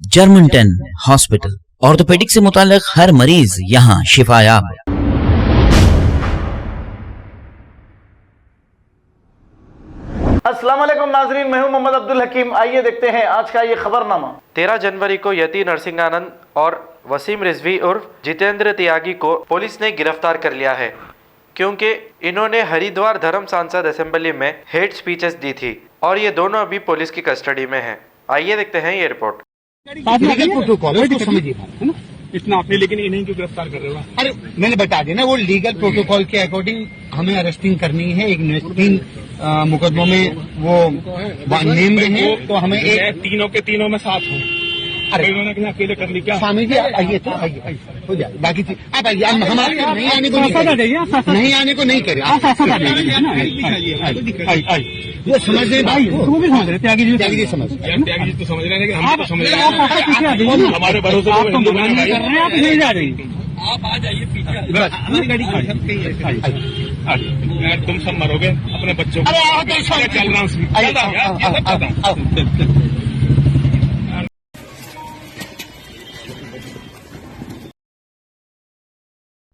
German 10 hospital, orthopaedic से मुताल्लिक हर मरीज यहाँ शिफायाब। अस्सलाम वालेकुम नाजरीन, मैं हूं मोहम्मद अब्दुल हकीम। आइए देखते हैं आज का ये खबरनामा। 13 जनवरी को यति नरसिंहानंद और वसीम रिजवी उर्फ जितेंद्र त्यागी को पुलिस ने गिरफ्तार कर लिया है, क्योंकि इन्होंने हरिद्वार धर्म सांसद असेंबली में हेट स्पीचेस दी थी और ये दोनों अभी पुलिस की कस्टडी में हैं। आइए देखते हैं ये रिपोर्ट। लीगल प्रोटोकॉल है, उसको समझिए है ना। इतना आपने, लेकिन इन्हीं क्यों गिरफ्तार कर रहे हो? अरे मैंने बता दिया ना, वो लीगल प्रोटोकॉल के अकॉर्डिंग हमें अरेस्टिंग करनी है। एक 3 मुकदमों में वो नेम है, तो हमें एक तीनों के तीनों में साथ हूँ। अरे इन्होंने कहीं अकेले कर ली क्या? स्वामी जी आइए, तो आइए हो जाए। बाकी चीज आप आइए, हमारे नहीं आने को नहीं करें, नहीं आने को नहीं करें। ये समझ रहे भाई, वो भी समझ रहे, त्यागी जी समझ, त्यागी जी तो समझ रहे हैं, लेकिन हम तो समझ रहे हैं। हमारे भरोसे आप नहीं जा रही, आप आ जाइए पीछे, हमारी गाड़ी यार तुम सब मरोगे अपने बच्चों को। चल रहा हूँ।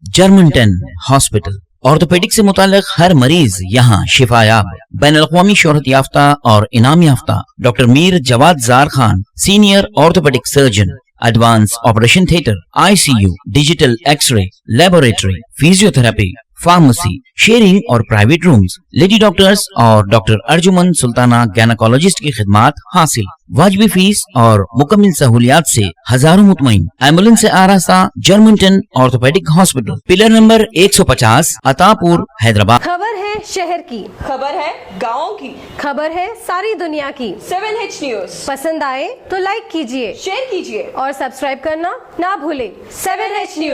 जर्मन 10 हॉस्पिटल, ऑर्थोपेडिक से मुताल्लिक हर मरीज यहाँ शिफायाब। बैनुल-अक़वामी शोहरत याफ्ता और इनाम याफ्ता doctor Mir Jawad Zar Khan, senior orthopaedic surgeon, advance operation theatre, ICU, digital x-ray, laboratory, physiotherapy, pharmacy, sharing और प्राइवेट रूम्स, लेडी डॉक्टर्स और डॉक्टर अर्जुमन सुल्ताना गायनेकोलॉजिस्ट की खिदमात हासिल। वाजबी फीस और मुकम्मल सहूलियात से हजारों मुतमईन। एम्बुलेंस से आरास्ता German 10 orthopaedic hospital, pillar number 150, Attapur, Hyderabad. खबर है शहर की, खबर है गाँव की, खबर है सारी दुनिया की। 7H न्यूज पसंद आए तो लाइक कीजिए, शेयर कीजिए और सब्सक्राइब करना ना भूले। 7H news.